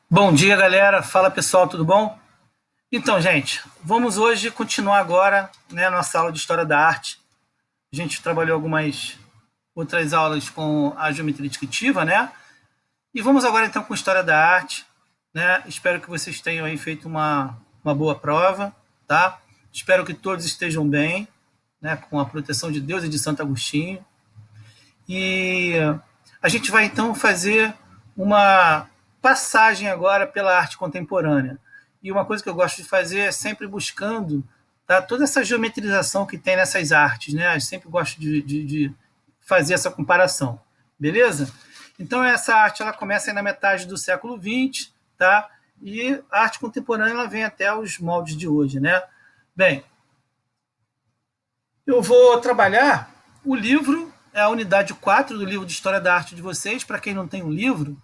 Bom dia, galera. Fala, pessoal, tudo bom? Então, gente, vamos hoje continuar agora, né, nossa aula de História da Arte. A gente trabalhou algumas outras aulas com a geometria descritiva, né? E vamos agora, então, com História da Arte, né? Espero que vocês tenham aí feito uma boa prova, tá? Espero que todos estejam bem, né, com a proteção de Deus e de Santo Agostinho. E a gente vai, então, fazer uma passagem agora pela arte contemporânea. E uma coisa que eu gosto de fazer é sempre buscando, tá, toda essa geometrização que tem nessas artes, né? Eu sempre gosto de fazer essa comparação, beleza? Então, essa arte ela começa aí na metade do século XX, tá? E a arte contemporânea ela vem até os moldes de hoje, né? Bem, eu vou trabalhar o livro, é a unidade 4 do livro de História da Arte de vocês. Para quem não tem um livro,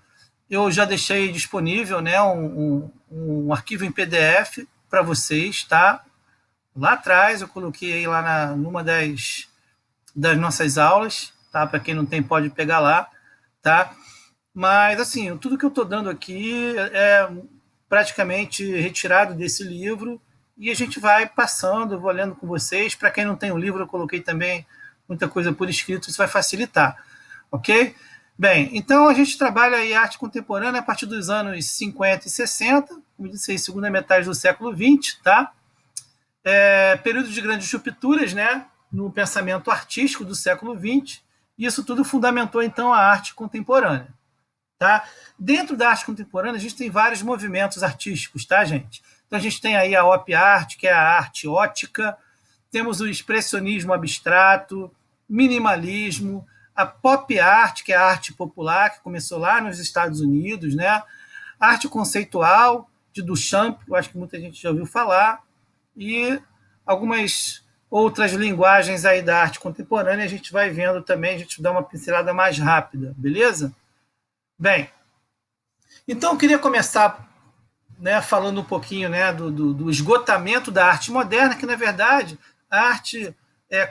eu já deixei disponível, né, um arquivo em PDF para vocês, tá? Lá atrás eu coloquei lá numa das nossas aulas, tá? Para quem não tem, pode pegar lá, tá? Mas, assim, tudo que eu estou dando aqui é praticamente retirado desse livro e a gente vai passando, eu vou lendo com vocês. Para quem não tem o livro, eu coloquei também muita coisa por escrito, isso vai facilitar, ok? Bem, então a gente trabalha aí arte contemporânea a partir dos anos 50 e 60, como disse aí, segunda metade do século XX, tá? Período de grandes rupturas, né, no pensamento artístico do século XX, e isso tudo fundamentou, então, a arte contemporânea. Tá? Dentro da arte contemporânea, a gente tem vários movimentos artísticos, tá, gente? Então, a gente tem aí a op art, que é a arte ótica, temos o expressionismo abstrato, minimalismo, a pop art, que é a arte popular, que começou lá nos Estados Unidos, né? A arte conceitual, de Duchamp, eu acho que muita gente já ouviu falar, e algumas outras linguagens aí da arte contemporânea, a gente vai vendo também, a gente dá uma pincelada mais rápida, beleza? Bem, então eu queria começar, né, falando um pouquinho, né, do esgotamento da arte moderna, que na verdade a arte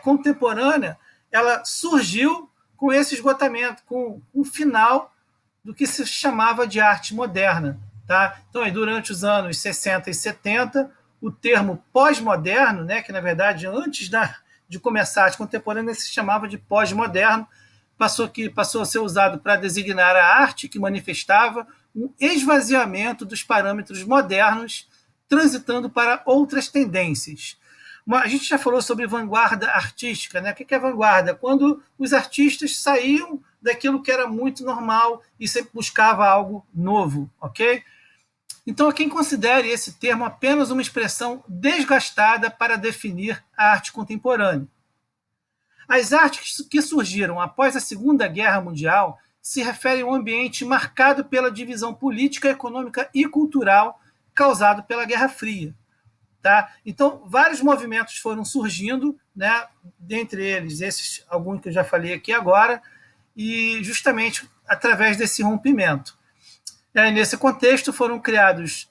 contemporânea ela surgiu com esse esgotamento, com o final do que se chamava de arte moderna. Tá? Então, aí, durante os anos 60 e 70, o termo pós-moderno, né, que na verdade antes de começar a arte contemporânea se chamava de pós-moderno, passou a ser usado para designar a arte que manifestava um esvaziamento dos parâmetros modernos, transitando para outras tendências. A gente já falou sobre vanguarda artística, né? O que é vanguarda? Quando os artistas saíam daquilo que era muito normal e sempre buscava algo novo, ok? Então, quem considere esse termo apenas uma expressão desgastada para definir a arte contemporânea. As artes que surgiram após a Segunda Guerra Mundial se referem a um ambiente marcado pela divisão política, econômica e cultural causado pela Guerra Fria. Tá? Então, vários movimentos foram surgindo, né? Dentre eles, esses alguns que eu já falei aqui agora, e justamente através desse rompimento. E aí, nesse contexto, foram criados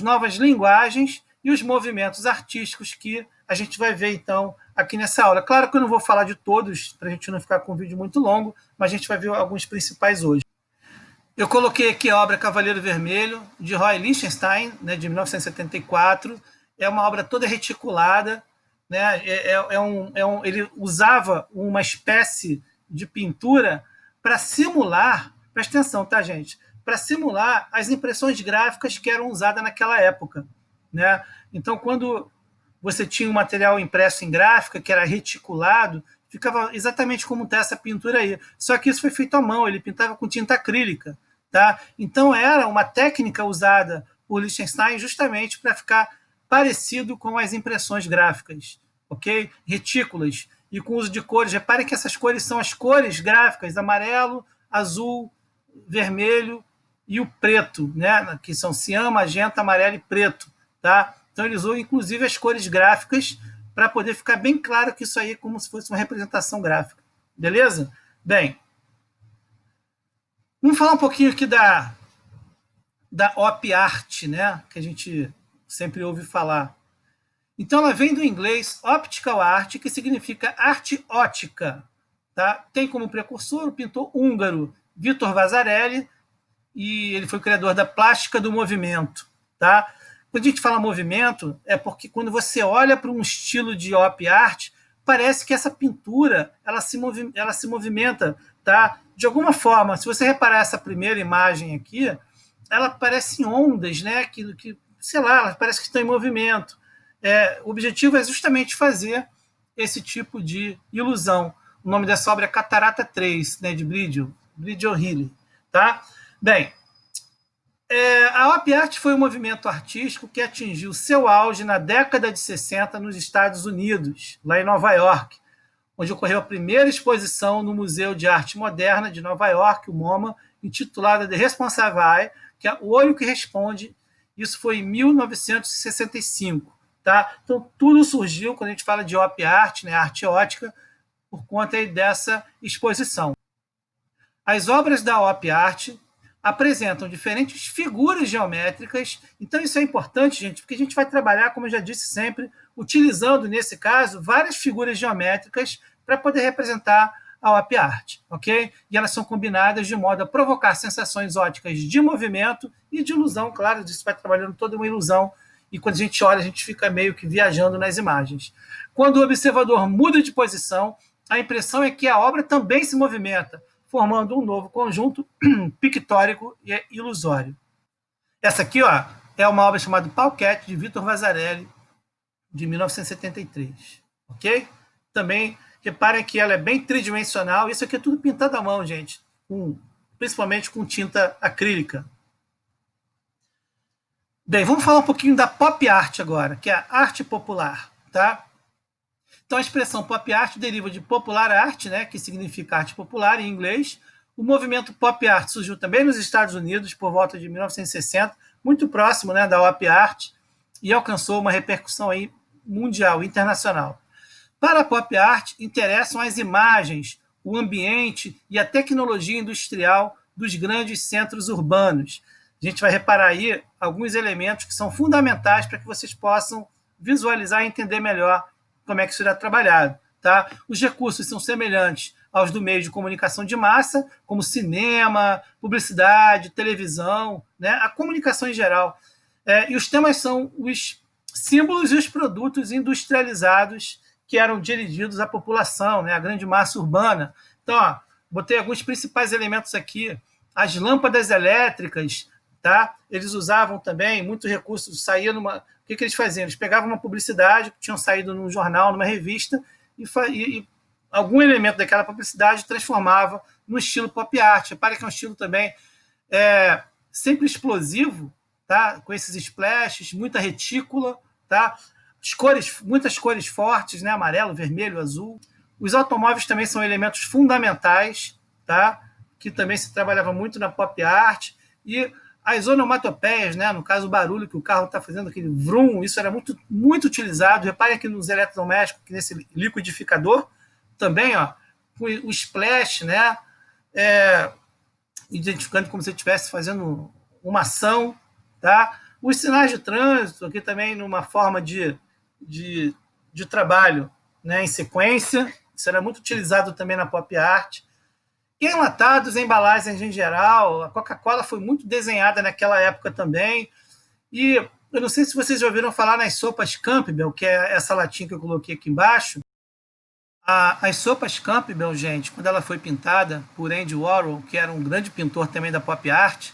novas linguagens e os movimentos artísticos que a gente vai ver, então, aqui nessa aula. Claro que eu não vou falar de todos, para a gente não ficar com um vídeo muito longo, mas a gente vai ver alguns principais hoje. Eu coloquei aqui a obra Cavaleiro Vermelho, de Roy Lichtenstein, né, de 1974. É uma obra toda reticulada. Né, ele usava uma espécie de pintura para simular, presta atenção, tá, gente? Para simular as impressões gráficas que eram usadas naquela época. Né? Então, quando você tinha um material impresso em gráfica, que era reticulado, ficava exatamente como está essa pintura aí. Só que isso foi feito à mão, ele pintava com tinta acrílica. Tá? Então, era uma técnica usada por Lichtenstein justamente para ficar parecido com as impressões gráficas, ok? Retículas e com uso de cores. Repare que essas cores são as cores gráficas: amarelo, azul, vermelho e o preto, né? Que são cian, magenta, amarelo e preto. Tá? Então, ele usou inclusive as cores gráficas para poder ficar bem claro que isso aí é como se fosse uma representação gráfica. Beleza? Bem, vamos falar um pouquinho aqui da op art, né? Que a gente sempre ouve falar. Então, ela vem do inglês optical art, que significa arte ótica. Tá? Tem como precursor o pintor húngaro Vítor Vasarely, e ele foi o criador da plástica do movimento, tá? Quando a gente fala movimento, é porque quando você olha para um estilo de op art, parece que essa pintura ela se movimenta, tá? De alguma forma, se você reparar essa primeira imagem aqui, ela parece ondas, né? Que sei lá, ela parece que estão em movimento. O objetivo é justamente fazer esse tipo de ilusão. O nome dessa obra é Catarata 3, né, de Brigio Healy, tá? Bem, a op art foi um movimento artístico que atingiu seu auge na década de 60 nos Estados Unidos, lá em Nova York, onde ocorreu a primeira exposição no Museu de Arte Moderna de Nova York, o MoMA, intitulada The Responsive Eye, que é o olho que responde. Isso foi em 1965. Tá? Então, tudo surgiu, quando a gente fala de op art, né, arte ótica, por conta dessa exposição. As obras da op art apresentam diferentes figuras geométricas. Então, isso é importante, gente, porque a gente vai trabalhar, como eu já disse sempre, utilizando, nesse caso, várias figuras geométricas para poder representar a op art, ok? E elas são combinadas de modo a provocar sensações ópticas de movimento e de ilusão, claro, isso vai trabalhando toda uma ilusão, e quando a gente olha, a gente fica meio que viajando nas imagens. Quando o observador muda de posição, a impressão é que a obra também se movimenta, formando um novo conjunto pictórico e ilusório. Essa aqui, ó, é uma obra chamada Pauquete, de Vitor Vasarely, de 1973. Ok? Também, reparem que ela é bem tridimensional. Isso aqui é tudo pintado à mão, gente. Principalmente com tinta acrílica. Bem, vamos falar um pouquinho da pop art agora, que é a arte popular. Tá? Então, a expressão pop art deriva de popular art, né, que significa arte popular em inglês. O movimento pop art surgiu também nos Estados Unidos por volta de 1960, muito próximo, né, da op art, e alcançou uma repercussão aí mundial, internacional. Para a pop art, interessam as imagens, o ambiente e a tecnologia industrial dos grandes centros urbanos. A gente vai reparar aí alguns elementos que são fundamentais para que vocês possam visualizar e entender melhor como é que isso será trabalhado. Tá? Os recursos são semelhantes aos do meio de comunicação de massa, como cinema, publicidade, televisão, né? A comunicação em geral. E os temas são os símbolos e os produtos industrializados que eram dirigidos à população, né? A grande massa urbana. Então, ó, botei alguns principais elementos aqui. As lâmpadas elétricas, tá? Eles usavam também muitos recursos, saía numa... O que eles faziam? Eles pegavam uma publicidade que tinham saído num jornal, numa revista, e algum elemento daquela publicidade transformava no estilo pop art. Repare que é um estilo também sempre explosivo, tá? Com esses splashes, muita retícula, tá? Muitas cores fortes, né? Amarelo, vermelho, azul. Os automóveis também são elementos fundamentais, tá? Que também se trabalhava muito na pop art. E as onomatopeias, né? No caso, o barulho que o carro está fazendo, aquele vrum, isso era muito, muito utilizado. Reparem aqui nos eletrodomésticos, nesse liquidificador, também, ó, com o splash, né? Identificando como se estivesse fazendo uma ação, tá? Os sinais de trânsito, aqui também numa forma de trabalho, né? Em sequência, isso era muito utilizado também na pop art. Enlatados, embalagens em geral, a Coca-Cola foi muito desenhada naquela época também. E eu não sei se vocês já ouviram falar nas sopas Campbell, que é essa latinha que eu coloquei aqui embaixo. As sopas Campbell, gente, quando ela foi pintada por Andy Warhol, que era um grande pintor também da pop art,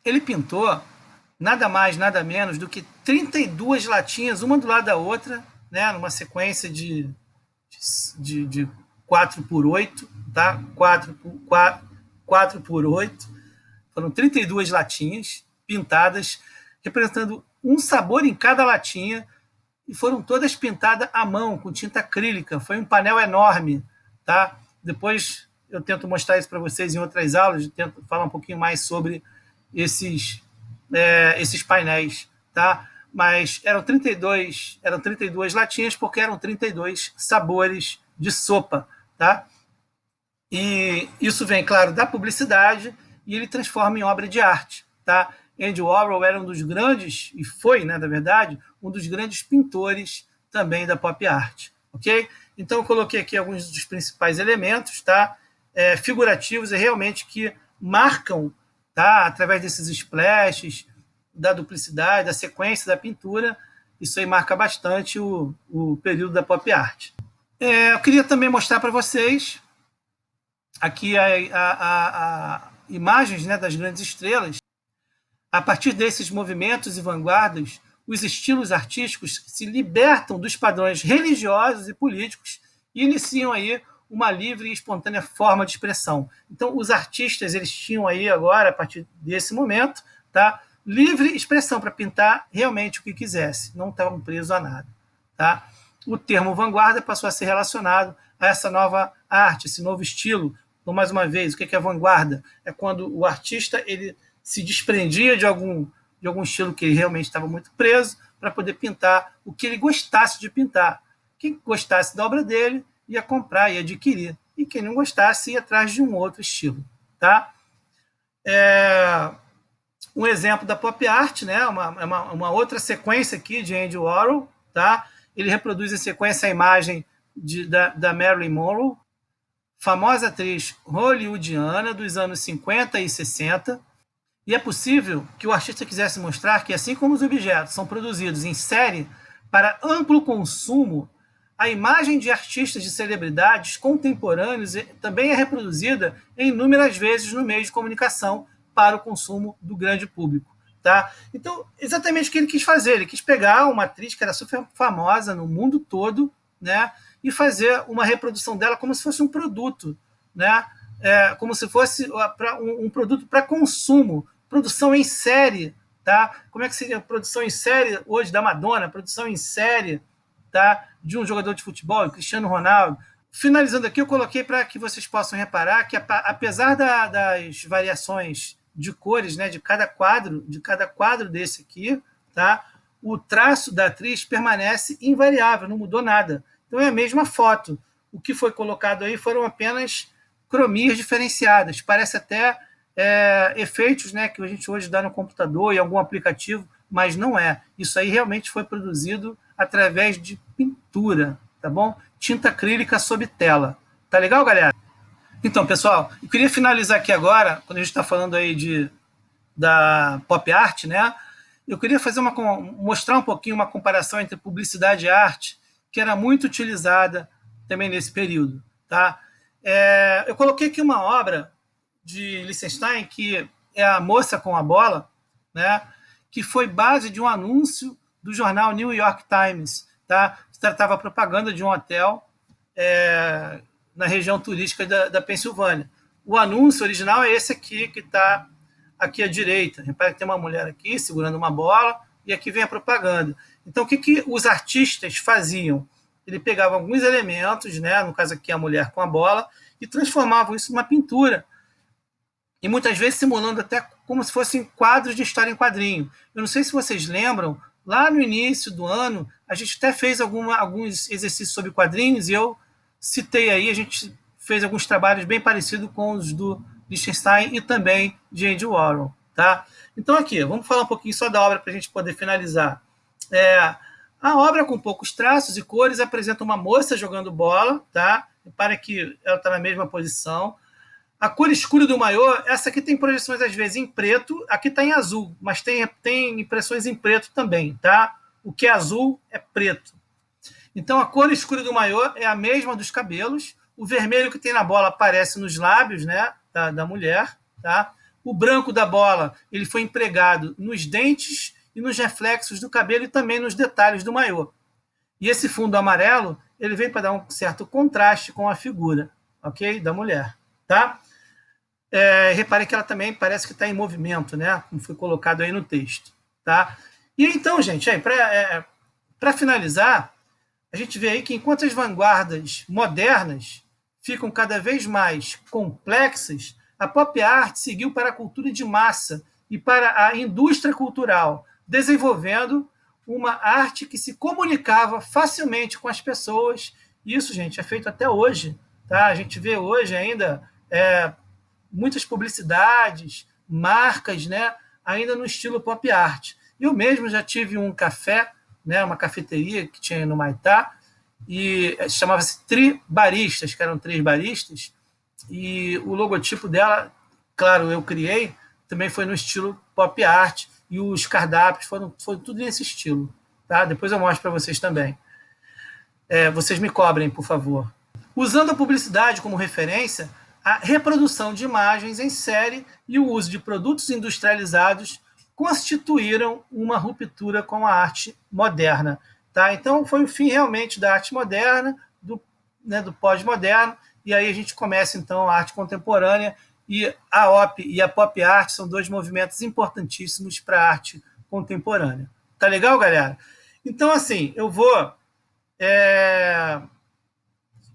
ele pintou nada mais, nada menos do que 32 latinhas, uma do lado da outra, né, numa sequência de 4x8, tá? 4x8. Foram 32 latinhas pintadas, representando um sabor em cada latinha, e foram todas pintadas à mão, com tinta acrílica. Foi um painel enorme, tá? Depois eu tento mostrar isso para vocês em outras aulas, tento falar um pouquinho mais sobre esses painéis, tá? Mas eram 32 latinhas, porque eram 32 sabores de sopa, tá? E isso vem, claro, da publicidade, e ele transforma em obra de arte, tá? Andy Warhol era um dos grandes, e foi, né, na verdade, um dos grandes pintores também da pop art, ok? Então eu coloquei aqui alguns dos principais elementos, tá? Figurativos e realmente que marcam tá? Através desses splashes, da duplicidade, da sequência da pintura, isso aí marca bastante o período da pop art. Eu queria também mostrar para vocês aqui a imagens, né, das grandes estrelas. A partir desses movimentos e vanguardas, os estilos artísticos se libertam dos padrões religiosos e políticos e iniciam aí uma livre e espontânea forma de expressão. Então, os artistas, eles tinham aí agora, a partir desse momento, tá, livre expressão para pintar realmente o que quisesse, não estavam presos a nada. Tá? O termo vanguarda passou a ser relacionado a essa nova arte, esse novo estilo. Então, mais uma vez, o que é vanguarda? É quando o artista ele se desprendia de algum estilo que ele realmente estava muito preso para poder pintar o que ele gostasse de pintar. Quem gostasse da obra dele ia comprar e adquirir. E quem não gostasse ia atrás de um outro estilo. Tá? Um exemplo da pop art, né? uma outra sequência aqui de Andy Warhol. Tá? Ele reproduz em sequência a imagem da Marilyn Monroe, famosa atriz hollywoodiana dos anos 50 e 60. E é possível que o artista quisesse mostrar que, assim como os objetos são produzidos em série para amplo consumo, a imagem de artistas de celebridades contemporâneos também é reproduzida em inúmeras vezes no meio de comunicação para o consumo do grande público. Tá? Então, exatamente o que ele quis fazer. Ele quis pegar uma atriz que era super famosa no mundo todo, né, e fazer uma reprodução dela como se fosse um produto, né, como se fosse um produto para consumo, produção em série. Tá? Como é que seria a produção em série hoje da Madonna, produção em série, tá, de um jogador de futebol, Cristiano Ronaldo. Finalizando aqui, eu coloquei para que vocês possam reparar que, apesar das variações de cores, né, de cada quadro desse aqui, tá, o traço da atriz permanece invariável, não mudou nada. Então é a mesma foto. O que foi colocado aí foram apenas cromias diferenciadas. Parece até efeitos, né, que a gente hoje dá no computador e algum aplicativo, mas não é. Isso aí realmente foi produzido através de pintura, tá bom? Tinta acrílica sob tela. Tá legal, galera? Então, pessoal, eu queria finalizar aqui agora, quando a gente está falando aí da pop art, né? Eu queria mostrar um pouquinho uma comparação entre publicidade e arte, que era muito utilizada também nesse período, tá? Eu coloquei aqui uma obra de Lichtenstein, que é A Moça com a Bola, né? Que foi base de um anúncio do jornal New York Times, tá? Se tratava propaganda de um hotel na região turística da Pensilvânia. O anúncio original é esse aqui, que está aqui à direita. Repare que tem uma mulher aqui segurando uma bola e aqui vem a propaganda. Então, o que os artistas faziam? Ele pegava alguns elementos, né, no caso aqui a mulher com a bola, e transformavam isso numa pintura. E muitas vezes simulando até como se fossem quadros de história em quadrinho. Eu não sei se vocês lembram, lá no início do ano, a gente até fez alguns exercícios sobre quadrinhos, e eu citei aí, a gente fez alguns trabalhos bem parecidos com os do Lichtenstein e também de Andy Warhol. Tá? Então aqui, vamos falar um pouquinho só da obra para a gente poder finalizar. A obra, com poucos traços e cores, apresenta uma moça jogando bola. Tá? Repare que ela está na mesma posição. A cor escura do maiô, essa aqui tem projeções às vezes em preto, aqui está em azul, mas tem impressões em preto também, tá? O que é azul é preto. Então a cor escura do maiô é a mesma dos cabelos, o vermelho que tem na bola aparece nos lábios, né, da mulher, tá? O branco da bola, ele foi empregado nos dentes e nos reflexos do cabelo e também nos detalhes do maiô. E esse fundo amarelo, ele vem para dar um certo contraste com a figura, ok, da mulher, tá? Repare que ela também parece que está em movimento, né? Como foi colocado aí no texto. Tá? E então, gente, para finalizar, a gente vê aí que enquanto as vanguardas modernas ficam cada vez mais complexas, a pop art seguiu para a cultura de massa e para a indústria cultural, desenvolvendo uma arte que se comunicava facilmente com as pessoas. Isso, gente, é feito até hoje. Tá? A gente vê hoje ainda muitas publicidades, marcas, né, ainda no estilo pop art. Eu mesmo já tive um café, né, uma cafeteria que tinha no Maitá, e chamava-se Tribaristas, que eram 3 baristas, e o logotipo dela, claro, eu criei, também foi no estilo pop art, e os cardápios foi tudo nesse estilo. Tá? Depois eu mostro para vocês também. Vocês me cobrem, por favor. Usando a publicidade como referência, a reprodução de imagens em série e o uso de produtos industrializados constituíram uma ruptura com a arte moderna. Tá? Então, foi o fim realmente da arte moderna, do pós-moderno, e aí a gente começa, então, a arte contemporânea, e a OP e a pop art são dois movimentos importantíssimos para a arte contemporânea. Tá legal, galera? Então, assim, eu vou,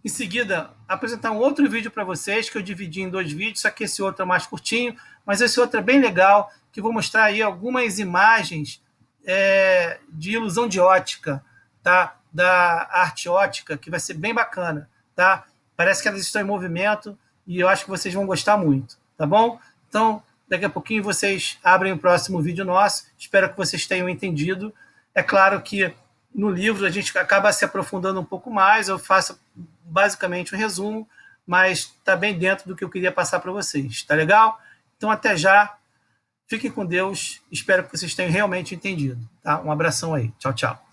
em seguida, apresentar um outro vídeo para vocês, que eu dividi em 2 vídeos, só que esse outro é mais curtinho, mas esse outro é bem legal, que vou mostrar aí algumas imagens de ilusão de ótica, tá? Da arte ótica, que vai ser bem bacana, tá? Parece que elas estão em movimento e eu acho que vocês vão gostar muito, tá bom? Então, daqui a pouquinho vocês abrem o próximo vídeo nosso, espero que vocês tenham entendido. É claro que no livro a gente acaba se aprofundando um pouco mais, eu faço basicamente um resumo, mas está bem dentro do que eu queria passar para vocês, tá legal? Então, até já, fiquem com Deus, espero que vocês tenham realmente entendido, tá? Um abração aí, tchau, tchau.